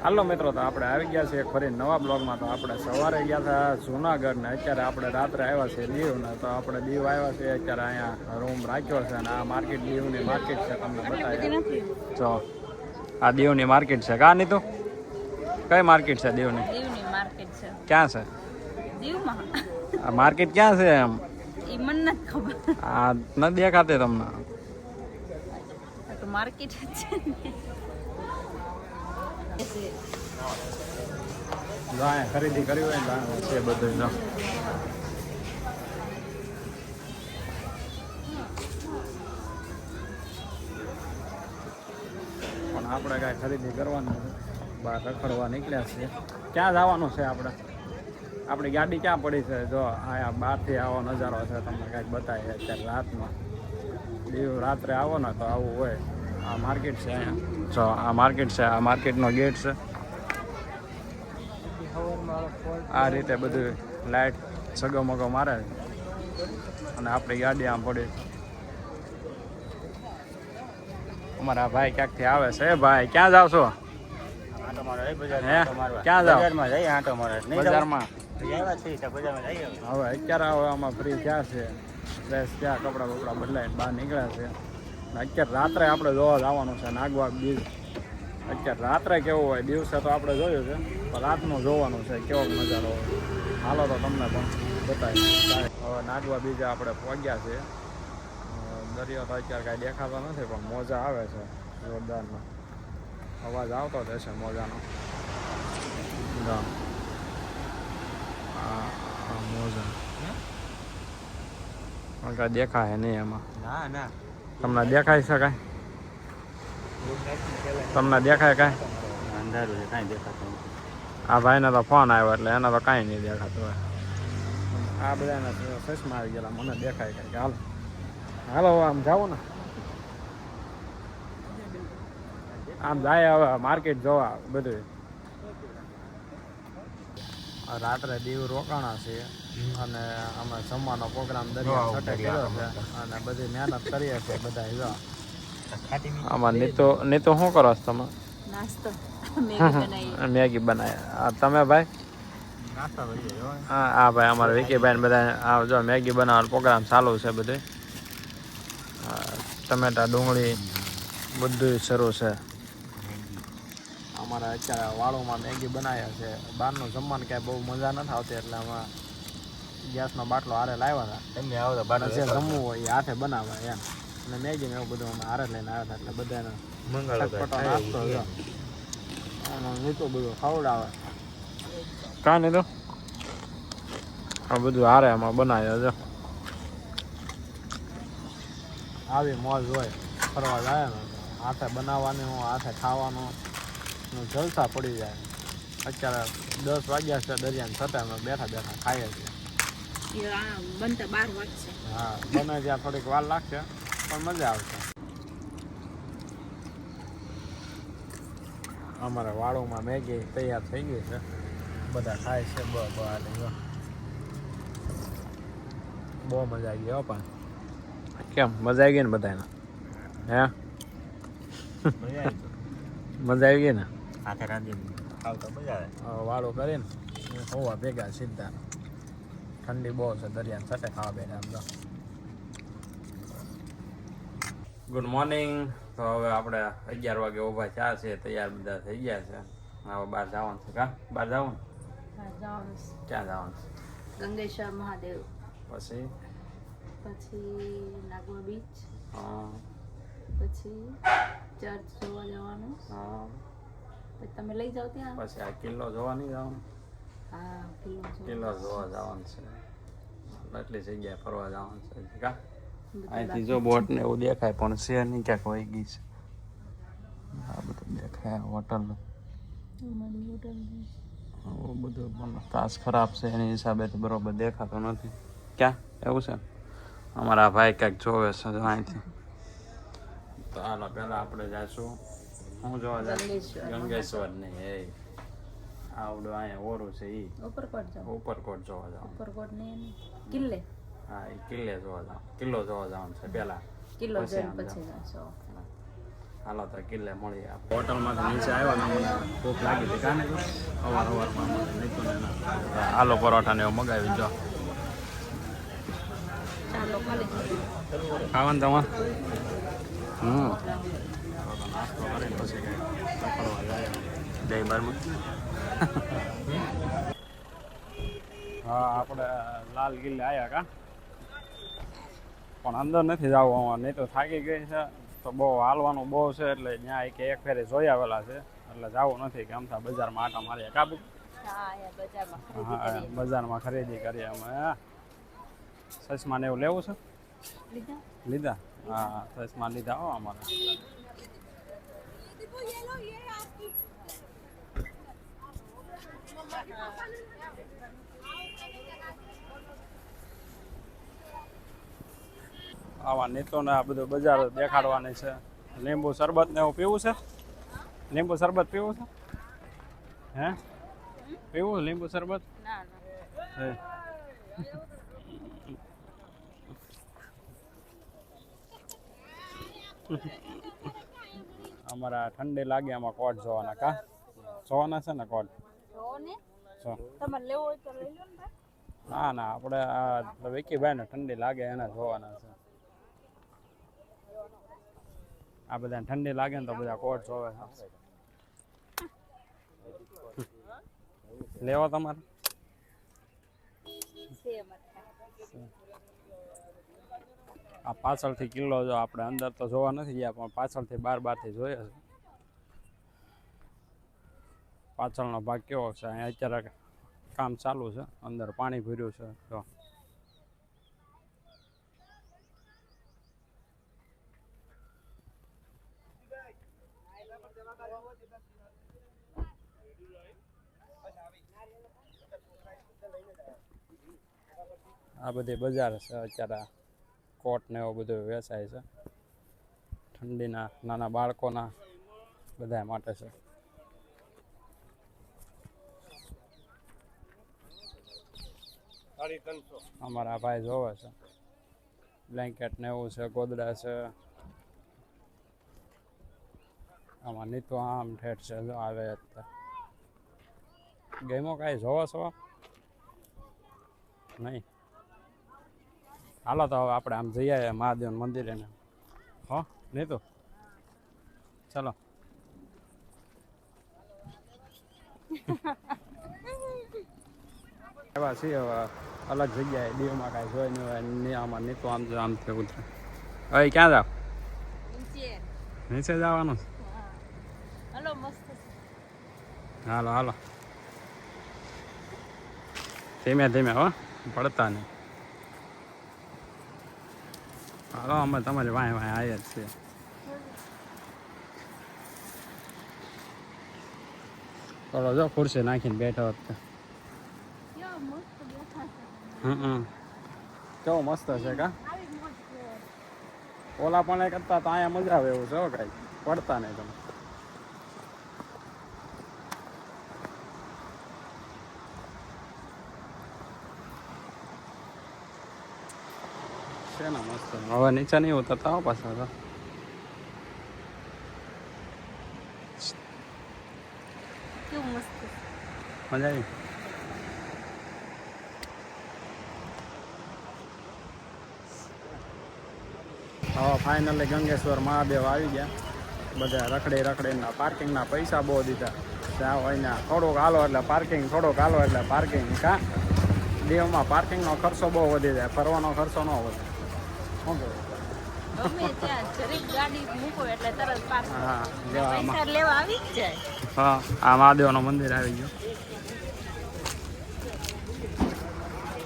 હાલો મિત્રો, તો આપણે આવી ગયા છીએ ફરી નવા બ્લોગમાં. તો આપણે સવારે ગયા હતા જૂનાગઢ ને અત્યારે આપણે રાત્રે આવ્યા છીએ દીવને. તો આપણે દીવ આવ્યા છીએ, અત્યારે અહીંયા રૂમ રાખ્યો છે અને આ માર્કેટ દીવની માર્કેટ છે, તમને બતાવી. જો આ દીવની માર્કેટ છે. કા નહીં તું કઈ માર્કેટ છે? દીવની માર્કેટ છે. ક્યાં છે દીવમાં? આ માર્કેટ ક્યાં છે એમ? એ મને નથી ખબર. આ નથી દેખાતી તમને? તો માર્કેટ જ છે ને. ખરીદી કરી હોય ને છે બધું. જો પણ આપણે કાંઈ ખરીદી કરવાની બહાર રખડવા નીકળ્યા છીએ. ક્યાં જવાનું છે આપણે? આપણી ગાડી ક્યાં પડી છે? જો અહીંયા બહારથી આવો નજારો છે, તમને કાંઈક બતાવીએ. અત્યારે રાતમાં દીવ રાત્રે આવો ને તો આવું હોય. આ માર્કેટ છે અહીંયા. જો આ માર્કેટ છે, આ માર્કેટનો ગેટ છે. આ રીતે બધું લાઈટ સગમગો મારે અને આપણી ગાડી આમ પડી. અમારા ભાઈ ક્યાંકથી આવે છે. ભાઈ ક્યાં જાવ છો? ક્યાં જાવ? બજારમાં. હવે અત્યારે આમાં ફ્રી થયા છે, ફ્રેશ થયા, કપડાં બપડા બદલાઈને બહાર નીકળ્યા છે. અત્યારે રાત્રે આપણે જોવા જવાનું છે નાગવા બીચ. અત્યારે રાત્રે કેવું હોય, દિવસે તો આપણે જોયું છે, પણ રાતનું જોવાનું છે કેવો નજારો હોય. હાલો તો તમને પણ બતાવીએ. હવે નાગવા બીજા આપણે પહોંચ્યા છે. દરિયો તો અત્યારે કાંઈ દેખાતો નથી, પણ મોજા આવે છે જોરદારનો. અવાજ આવતો જ હશે મોજાનો. મોજા પણ કાંઈ દેખાય નહીં એમાં. ના ના, તમને દેખાય છે કાંઈ? તમને દેખાય કાંઈ? અંધારું છે, કાંઈ દેખાતું નથી. આ ભાઈને તો ફોન આવ્યો એટલે એને તો કાંઈ નહીં દેખાતું હોય. આ બધાને ચશ્મા આવી ગયેલા, મને દેખાય કાંઈ. હાલો હાલો આમ જાઓ ને, આમ જાય હવે માર્કેટ જોવા બધું. રાત્રે દીવ રોકાણા છે અને અમે જમવાનો પ્રોગ્રામ દરિયા છટે કર્યો છે અને બધી મહેનત કરીએ છીએ બધા. જો આમાં નીતો શું કરો છો તમે? નાસ્તો મેગી બનાવી. તમે ભાઈ? હા ભાઈ, અમારે વિકીભાઈ બધા જો મેગી બનાવવાનો પ્રોગ્રામ ચાલુ છે. બધું ટમેટા ડુંગળી બધું શરૂ છે. અમારે અત્યારે વાળુમાં મેગી બનાવ્યા છે. બહારનું જમવાનું કાંઈ બહુ મજા નથી આવતી, એટલે અમે ગેસનો બાટલો હારે લાવ્યા હતા. તમે આવો તો બાટલો જે જમવું હોય એ હાથે બનાવે એમ. અને મેગી ને એવું બધું અમે હારે લઈને આવ્યા હતા, એટલે બધાને ચટપટો નાસ્તો છે. નીતું બધું ખવડાવે. કાં નહીં તો આ બધું હારે એમાં બનાવ્યા છે. આવી મોજ હોય ફરવા જાય ને, હાથે બનાવવાની હોય, હાથે ખાવાનું જલસા પડી જાય. અત્યારે 10 વાગ્યા છે, દરિયાને છતાં અમે બેઠા બેઠા ખાઈએ છીએ. બનતા 12 વાગશે. હા, બને ત્યાં થોડીક વાર લાગશે પણ મજા આવશે. અમારે વાળુમાં મેગી તૈયાર થઈ ગઈ છે, બધા ખાય છે. બહુ મજા આવી ગઈ. પણ કેમ મજા આવી ગઈ ને બધાને? હે મજા આવી ગઈ ને? હાથે રાંધી ખાવતા મજા આવે. વાળું કરીને હોવા ભેગા સીધા. ઠંડી બહુ છે, દરિયાને છટે ખાવા બેઠા આમ તો. Good morning. તો હવે આપણે 11 વાગે ઊભા થયા છે, તૈયાર બધા થઈ ગયા છે. હવે બહાર જવાનું છે. કા બહાર જવાનું? ક્યાં જવાનું છે? ગંગેશ્વર મહાદેવ, પછી નાગવા બીચ, હા, પછી ચર્ચ જોવા જવાનું. હા, પછી તમે લઈ જાઓ ત્યાં. પછી આ કિલ્લો જોવા નહીં જવાનું? હા, કિલ્લો જોવા જવાનું છે. એટલી જગ્યાએ ફરવા જવાનું છે. કા અહીંથી જો બોટ ને એવું દેખાય, પણ છે નહીં, ક્યાંક વહી ગઈ છે. આ બધું દેખાય હોટલ બધું, પણ કાચ ખરાબ છે એની હિસાબે બરોબર દેખાતો નથી. ક્યાં એવું છે? અમારા ભાઈ ક્યાંક જોવે છે અહીંથી. તો હાલો પહેલાં આપણે જઈશું. હું જોવા જાય ગંગેશ્વર નહીં, એ આવડું અહીંયા ઓરું છે એ ઉપરકોટ જોવા જાવ. ઉપરકોટ ને કિલ્લે. હા, એ કિલ્લે જોવા જાવ. કિલ્લો જોવા જવાનું છે પહેલા, કિલ્લો જોઈને પછી જશો. હાલો તો કિલ્લે મળીએ. હોટલમાંથી નીચે આવ્યા ને મને ભૂખ લાગી હતી કાને અવારમાં નહીં તો આલુ પરોઠા ને એવું મગાવી જો ખાવાનું તમારે નાસ્તો કરીને પછી કંઈ પકડવા જાય જય બારમાં. હા આપણે લાલ કિલ્લે આવ્યા કા પણ અંદર નથી જવું નહીં તો થાકી ગઈ છે તો બહુ હાલવાનું બહુ છે એટલે ત્યાં એક ફેરે જોઈ આવેલા છે એટલે જવું નથી કે અમથા બજારમાં આટા મારીએ કાબુ. હા બજારમાં ખરીદી કરીએ અમે. ચશ્મા ને એવું લેવું છે લીધા હા ચશ્મા લીધા હો અમારે. આવા નીતો ને આ બધું બજાર દેખાડવાની છે. લીંબુ શરબત ને એવું પીવું છે. લીંબુ શરબત પીવું છે હે પીવું લીંબુ શરબત અમારા ઠંડી લાગે આમાં કોટ જોવાના કા જોવાના છે ને કોટ ના ના આપણે આ વિકીભાઈ ને ઠંડી લાગે એના જોવાના છે. આ બધા ઠંડી લાગે ને તો બધા કોટ જોવે લેવા તમારે આ પાછળથી કિલ્લો જો આપણે અંદર તો જોવા નથી ગયા પણ પાછળથી બારથી જોઈએ છે. પાછળનો ભાગ કેવો છે અહીંયા અત્યારે કામ ચાલુ છે અંદર પાણી ભર્યું છે તો આ બધી બજાર છે અત્યારે કોટ ને એવું બધું વેચાય છે ઠંડીના નાના બાળકોના બધા માટે છે. અમારા ભાઈ જોવે છે બ્લેન્કેટ ને એવું છે ગોદડા છે. આમાં નીતો આમ ઠેઠ છે જો આવે ગેમો કાંઈ જોવો છો નહીં. હાલો તો હવે આપણે આમ જઈ આવીએ મહાદેવ મંદિરે ને હો નહીં તો ચાલો. એવા છીએ હવે અલગ જગ્યાએ દીવમાં કાંઈ જોઈ નહીં હોય ને આમાં નહીં તો આમ ઉતરે. હવે ક્યાં જાવ નીચે જવાનું હાલો હાલો ધીમે ધીમે હો પડતા નહીં. હાલો અમે તમારી વાંય આવ્યા જ છીએ. ચાલો જો ખુરશી નાખીને બેઠો હતો. કેવો મસ્ત છે કા ઓલા પણ કરતા તો અહીંયા મજા આવે એવું છે કાંઈ પડતા નહીં તમે. છે ને મસ્ત. હવે નીચે નહીં ઉતરતા હો પાછા તો મજા આવી. હવે ફાઇનલી ગંગેશ્વર મહાદેવ આવી ગયા. બધા રખડીના પાર્કિંગના પૈસા બહુ દીધા. ત્યાં હોય ને થોડુંક હાલો એટલે પાર્કિંગ થોડુંક હાલો એટલે પાર્કિંગ કા દેવમાં પાર્કિંગનો ખર્ચો બહુ વધી જાય ફરવાનો ખર્ચો ન વધે. શું કહ્યું હા આ મહાદેવનું મંદિર આવી ગયું.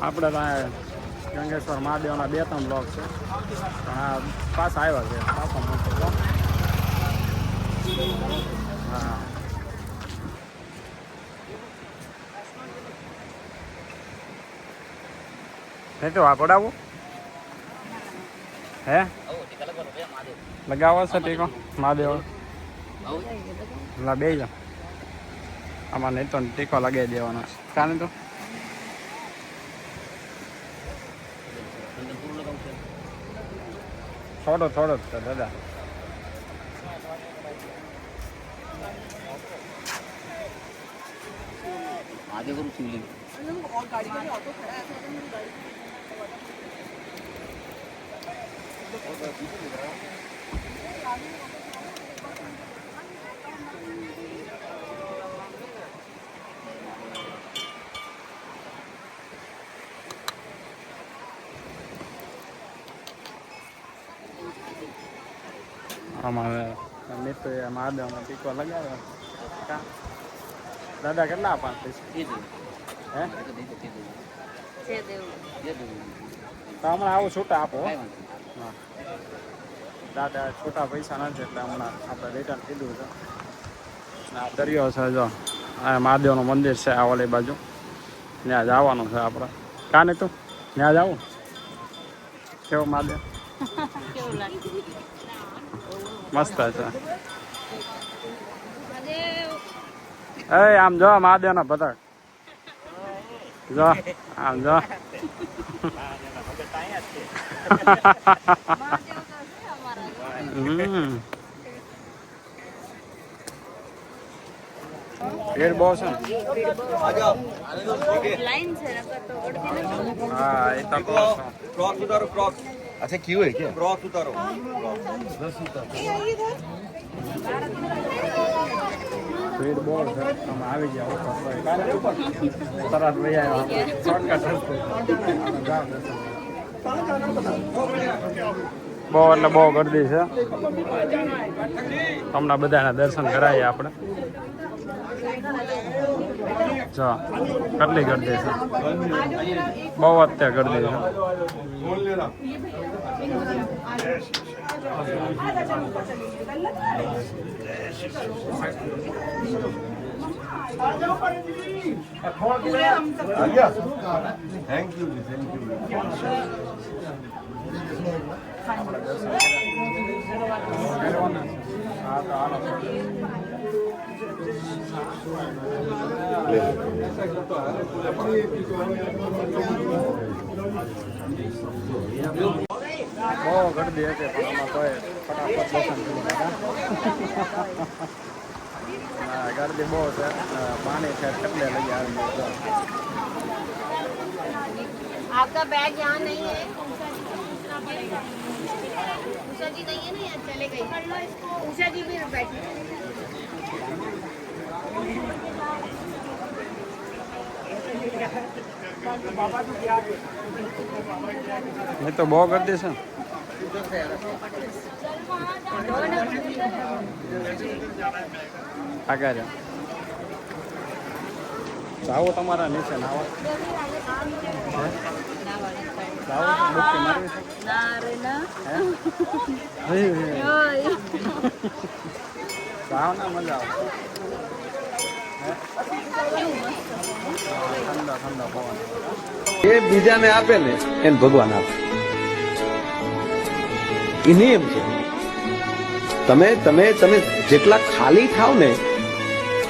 આપણે ત્યાં ગંગેશ્વર મહાદેવના 2-3 બ્લોક છે પણ પાછા આવ્યા છે પાછો મોટો હા. નહીં તો આ પડાવું હે લગાવો છે ટીકો મહાદેવ બે જાઓ આમાં નહીં તો ટીકો લગાવી દેવાનો કાને તો થોડો જ દાદા आगे करो शिवलिंग અમારે મિત્ર મહાદેવનો ટીકો લગાવ્યો કા દાદા કેટલા આપા હે છે દેવું તો હમણાં આવું છૂટા આપો હા દાદા છૂટા પૈસા નથી એટલે હમણાં આપણે રિટર્ન કીધું છે આ દરિયો છે જો આ મહાદેવનું મંદિર છે આ ઓલી બાજુ ત્યાં જવાનું છે આપણે કાને તું ત્યાં જવું કેવું મહાદેવ કેવું લાગે મસ્ત છે એ આમ જો મહાદેવના પતંગ જો આમ જો ભીડ બહુ છે લાઈન છે નકર તો અડધી નથી હા એ તો क्रॉक्स उतारो क्रॉक्स अच्छा क्यों है क्या क्रॉक्स उतारो ભીડ બહુ છે તમે આવી જાઓ તરત લઈ આવ્યા શોર્ટકટ બહુ એટલે બહુ ગરદી છે હમણાં બધાના દર્શન કરાવીએ આપણે જો કેટલી ગરદી છે બહુ અત્યારે ગરદી છે थैंक यू બહુ ગરદી હતી પણ આમાં તોય ફટાફટ દર્શન કરી નાખ્યા ગરદી બહુ છે પાણી છે કેટલે લઈ આવી आपका बैग यहाँ नहीं है उषा जी नहीं है ना यहाँ चले गई उषा जी भी बैठी નહીં તો બહુ ગરદી છે આગળ જાઓ તમારા નીચે નાવા જાઓ ડૂબકી મારવી છે ના રે ના હે ઓય જાઓ ના મજા આવે ઠંડા ઠંડા પવન એ બીજાને આપે ને એને ભગવાન આપે એ નિયમ છે તમે તમે તમે જેટલા ખાલી થાવ ને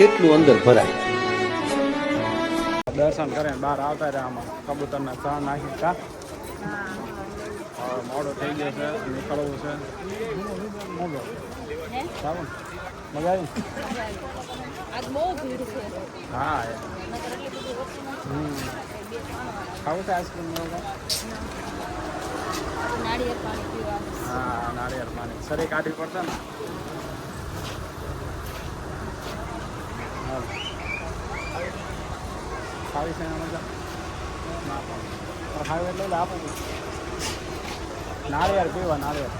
એટલું અંદર ભરાય દર્શન કરીને બહાર આવતા રહ્યા આમાં કબૂતરના ચણ નાખી કા હવે મોડું થઈ ગયું છે નીકળવું છે મજા સારું મજા આવી આજ બહુ ભીડ છે હા નકર એટલી બધી વસ્તુ ખાવું છે આઈસ્ક્રીમ એવું નાળિયેર પાણી પીવા હા નાળિયેર પાણી શરીર કાઢવી પડશે ને ખાવી છે એના મજા ના પણ ખાવી એટલે આપું નાળિયેર પીવા નાળિયેર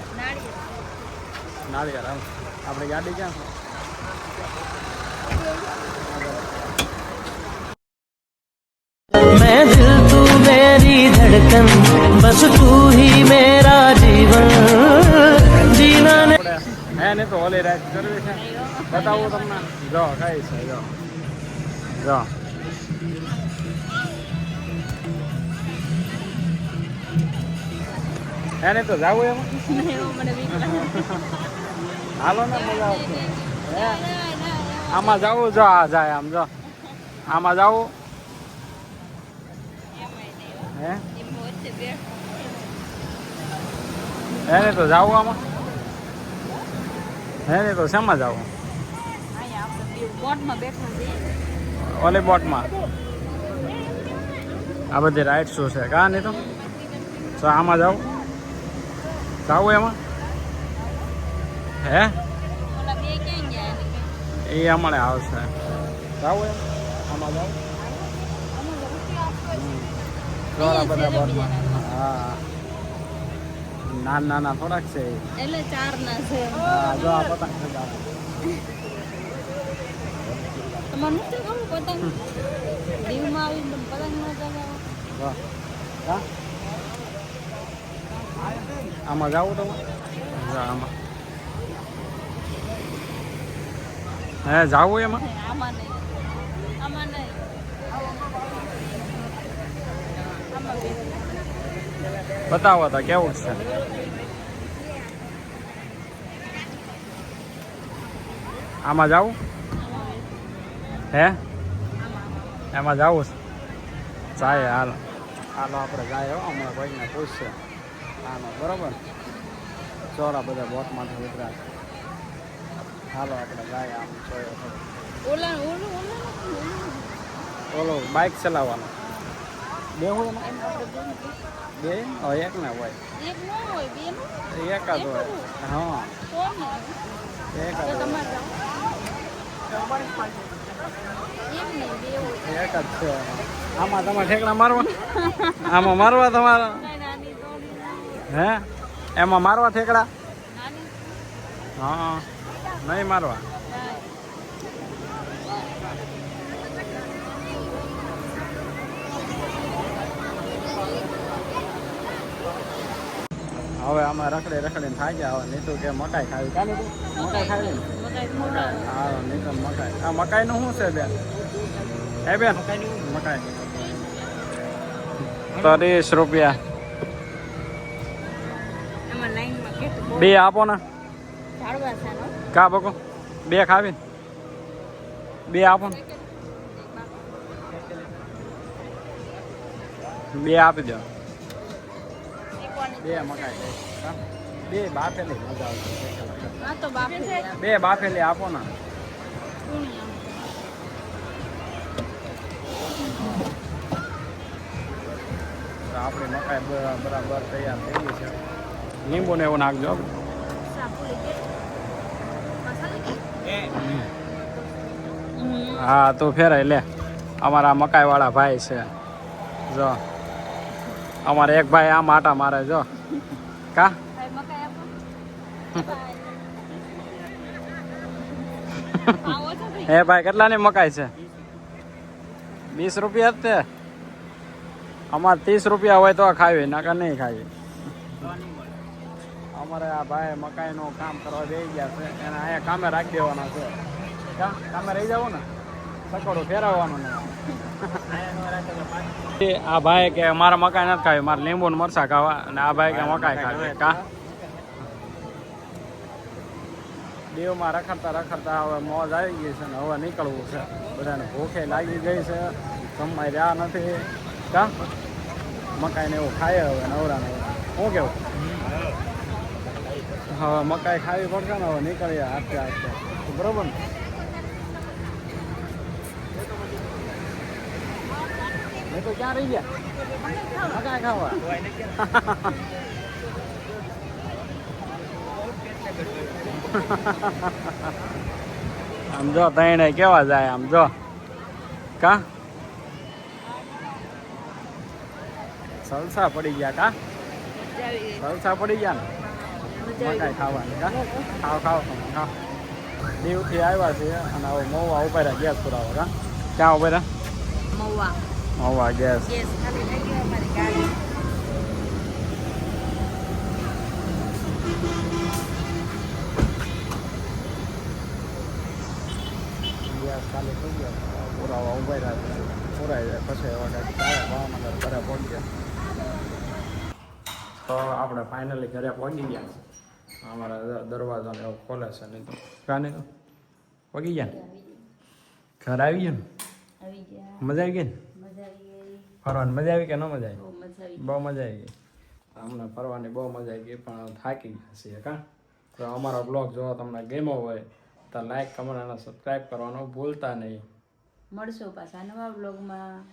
નાળિયેર આમ આપણી ગાડી ક્યાં છે मैं दिल तू मेरी धड़कन बस तू ही मेरा जीवन जीना ने હે નહીં તો ઓલી રાઈડ કરવી છે બતાવું તમને જો કઈ છે જો જો હે નહીં તો જાવું એમાં મને બીક લાગે હાલો ને મજા આવશે હે આમાં જવું જો આ જાય આમ જો આમાં જવું હે હે નહીં તો જાવું આમાં હે નહીં તો શેમાં જવું અહીંયા આપણે બોટમાં બેઠા છીએ ઓલી બોટમાં આ બધી રાઈડ શું છે કા નહીં તો આમાં જાવ જાવું એમાં હે એ અમારે આવશે જાવું એમ આમાં જાવ થોડા બધા બોટમાં હા નાના થોડાક છે એટલે 4 ના છે હા જો આ પતંગ ચગાવે તમારે નથી ખબર પતંગ દીવમાં આવીને પતંગ ન ચગાવો વાહ હા આમાં જાવું તમે આમાં હે જાવું એમાં આમાં નહીં આમાં નહીં બતાવો તો કેવું છે આમાં જાવું હે એમાં જાવું છે જાય હાલો હાલો આપણે જાય હો હમણાં કોઈને પૂછશે આનો બરોબર ચોરા બધા બોટમાંથી ઉતર્યા હાલો આપણે જાય આમ જોયો ઓલા ઓલો બાઇક ચલાવવાનો બે હોય એમાં બે એક ને હોય એક ન હોય બે નો એક જ હોય હા કોણ એક જ તો હોય. તમારે એક નહીં બે હોય એક જ છે આમાં તમારે ઠેકડા મારવા આમાં મારવા તમારા નાની થોડી હે એમાં મારવા ઠેકડા નાની હા નહીં મારવા હવે અમે રખડીને થાકી ગયા હવે નીતુ કે મકાઈ ખાવી કા નીતુ મકાઈ ખાવી ને હા નીતુ મકાઈ આ મકાઈનું શું છે બેન હે બેન મકાઈ 30 રૂપિયા આમાં લાઈનમાં કેટલું બે આપો ને ઝાડવા છે નો કા બકો બે ખાવી ને બે આપો ને બે આપી દો બે મકાઈ હા? બે બાફેલી મજા આવશે આ તો બાપ છે બે બાફેલી આપો ને તો આપણી મકાઈ બરાબર તૈયાર થઈ ગઈ છે લીંબુ ને એવું નાખજો હા તું ફેરાય લે અમારા મકાઈ વાળા ભાઈ છે જો અમારે એક ભાઈ આમ આટા મારે જો કા મકાઈ આપો આવો છો ભાઈ હે ભાઈ કેટલાની મકાઈ છે 20 રૂપિયા જ તે અમારે 30 રૂપિયા હોય તો ખાવી નકર નહીં ખાવી અમારે આ ભાઈ મકાઈનું કામ કરવા બેસી ગયા છે એને અહીંયા કામે રાખી દેવાના છે કા કામે રહી જાવ ને સકોડું ફેરવવાનું ને આ ભાઈ કે મારા મકાઈ નથી ખાવી મારે લીંબુ ને મરચા ખાવા અને આ ભાઈ કે મકાઈ ખાવી કા દેવમાં રખડતા હવે મોજ આવી ગઈ છે ને હવે નીકળવું છે બધાને ભૂખે લાગી ગઈ છે જમવાય રહ્યા નથી કા મકાઈને એવું ખાય હવે નવરા શું કેવું હવે મકાઈ ખાવી પડશે ને હવે નીકળીએ હાથે બરોબર ને મેં તો ક્યાં રહી ગયા મકાઈ ખાવા આમ જો તઈને કેવા જાય આમ જો કા સલસા પડી ગયા કા સલસા પડી ગયા ને મકાઈ ખાવાની કા ખાવ દીવથી આવ્યા છે અને હવે મહુવા ઉભા રહ્યા ગેસ પુરાવા કા ક્યાં ઉભા રહ્યા મહુવા ગેસ ખાલી થઈ ગયો અમારી ગાડી ગેસ ખાલી થઈ ગયો પુરાવા ઉભા રહ્યા પુરાઈ જાય પછી હવે ભાવનગર ઘરે પહોંચી ગયા તો આપણે ફાઇનલી ઘરે પહોંચી ગયા અમારા દરવાજાને એવું ખોલે છે નહીં તો કાં નહીં તો પહોંચી ગયા ઘર આવી ગયું આવી ગયા ને મજા આવી ગઈ ને મજા આવી ગઈ ફરવાની મજા આવી કે ન મજા આવી બહુ મજા આવી બહુ મજા આવી ગઈ અમને ફરવાની બહુ મજા આવી ગઈ પણ થાકી ગયા છીએ કાં તો અમારો બ્લોગ જો તમને ગમ્યો હોય તો લાઈક કમેન્ટ અને સબસ્ક્રાઈબ કરવાનું ભૂલતા નહીં મળશું પાછા નવા બ્લોગમાં